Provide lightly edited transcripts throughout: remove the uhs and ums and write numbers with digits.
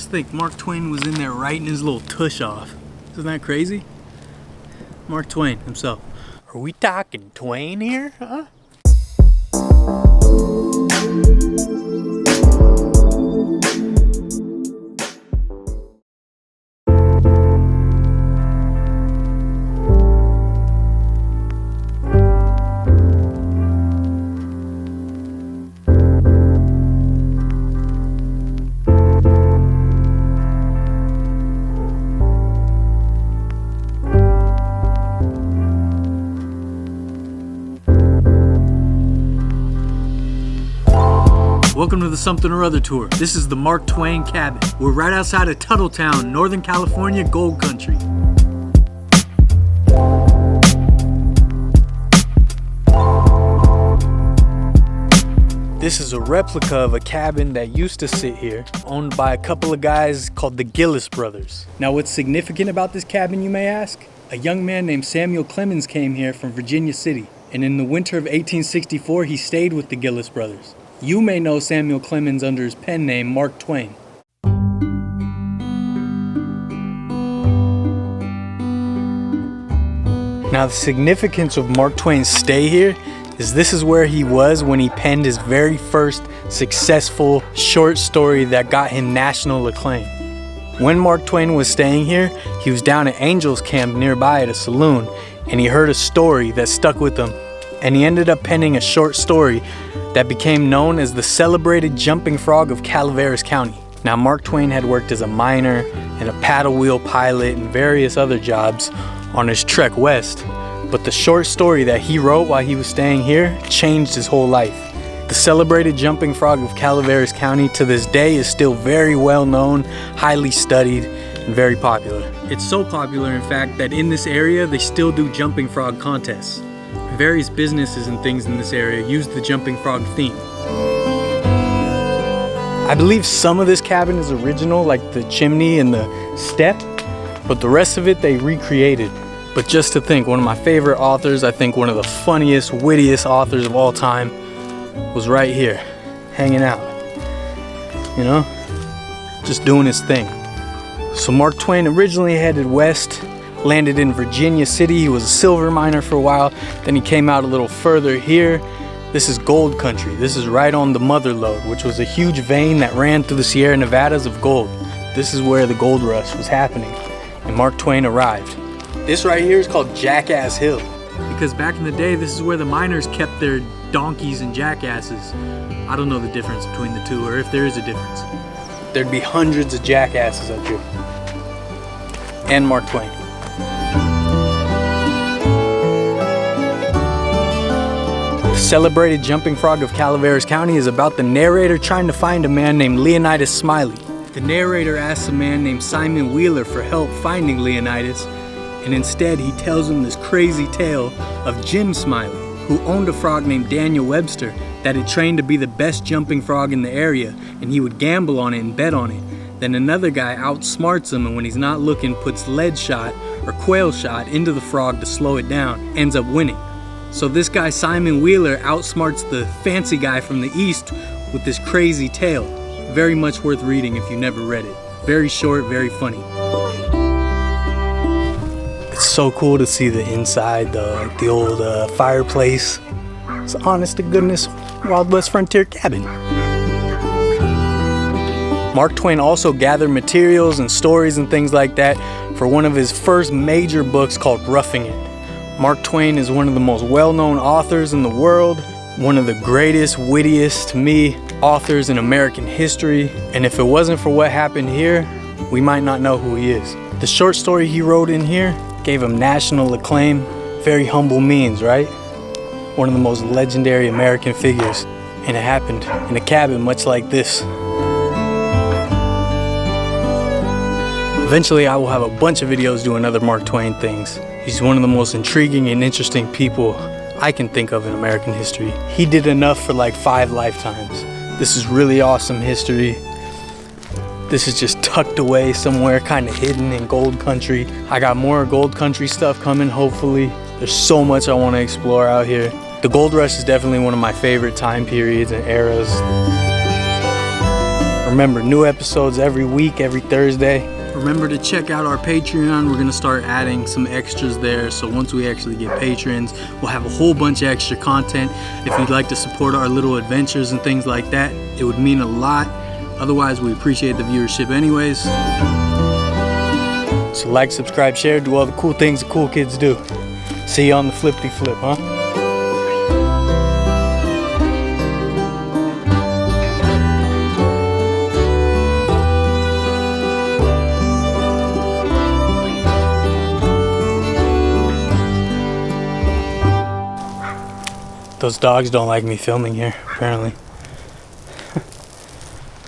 Just think, Mark Twain was in there writing his little tush off. Isn't that crazy? Mark Twain himself. Are we talking Twain here, huh? Welcome to the Somethin Or Other Tour. This is the Mark Twain cabin. We're right outside of Tuttletown, Northern California, gold country. This is a replica of a cabin that used to sit here, owned by a couple of guys called the Gillis brothers. Now, what's significant about this cabin, you may ask? A young man named Samuel Clemens came here from Virginia City, and in the winter of 1864, he stayed with the Gillis brothers. You may know Samuel Clemens under his pen name, Mark Twain. Now, the significance of Mark Twain's stay here is this is where he was when he penned his very first successful short story that got him national acclaim. When Mark Twain was staying here, he was down at Angels Camp nearby at a saloon, and he heard a story that stuck with him, and he ended up penning a short story that became known as the celebrated jumping frog of Calaveras County. Now, Mark Twain had worked as a miner and a paddle wheel pilot and various other jobs on his trek west, but the short story that he wrote while he was staying here changed his whole life. The celebrated jumping frog of Calaveras County to this day is still very well known, highly studied, and very popular. It's so popular, in fact, that in this area they still do jumping frog contests. Various businesses and things in this area use the jumping frog theme. I believe some of this cabin is original, like the chimney and the step, but the rest of it they recreated. But just to think, one of my favorite authors, I think one of the funniest, wittiest authors of all time, was right here, hanging out, you know, just doing his thing. So Mark Twain originally headed west, landed in Virginia City. He was a silver miner for a while. Then he came out a little further here. This is gold country. This is right on the Mother Lode, which was a huge vein that ran through the Sierra Nevadas of gold. This is where the gold rush was happening, and Mark Twain arrived. This right here is called Jackass Hill, because back in the day, this is where the miners kept their donkeys and jackasses. I don't know the difference between the two, or if there is a difference. There'd be hundreds of jackasses up here. And Mark Twain. The celebrated jumping frog of Calaveras County is about the narrator trying to find a man named Leonidas Smiley. The narrator asks a man named Simon Wheeler for help finding Leonidas, and instead he tells him this crazy tale of Jim Smiley, who owned a frog named Daniel Webster that had trained to be the best jumping frog in the area, and he would gamble on it and bet on it. Then another guy outsmarts him, and when he's not looking, puts lead shot or quail shot into the frog to slow it down, ends up winning. So this guy Simon Wheeler outsmarts the fancy guy from the east with this crazy tale. Very much worth reading if you never read it. Very short, very funny. It's so cool to see the inside, the old fireplace. It's an honest to goodness Wild West frontier cabin. Mark Twain also gathered materials and stories and things like that for one of his first major books called Roughing It. Mark Twain is one of the most well-known authors in the world, one of the greatest, wittiest, to me, authors in American history, and if it wasn't for what happened here, we might not know who he is. The short story he wrote in here gave him national acclaim. Very humble means, right? One of the most legendary American figures, and it happened in a cabin much like this. Eventually, I will have a bunch of videos doing other Mark Twain things. He's one of the most intriguing and interesting people I can think of in American history. He did enough for like 5 lifetimes. This is really awesome history. This is just tucked away somewhere, kind of hidden in gold country. I got more gold country stuff coming, hopefully. There's so much I want to explore out here. The gold rush is definitely one of my favorite time periods and eras. Remember, new episodes every week, every Thursday. Remember to check out our Patreon. We're gonna start adding some extras there. So once we actually get patrons, we'll have a whole bunch of extra content. If you'd like to support our little adventures and things like that, it would mean a lot. Otherwise, we appreciate the viewership anyways. So like, subscribe, share, do all the cool things the cool kids do. See you on the flippity flip, huh? Those dogs don't like me filming here, apparently.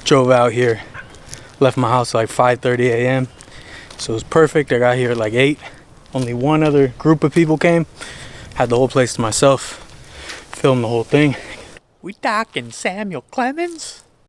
Drove out here, left my house at like 5:30 a.m. So it was perfect. I got here at like 8. Only one other group of people came. Had the whole place to myself. Filmed the whole thing. We talking Samuel Clemens?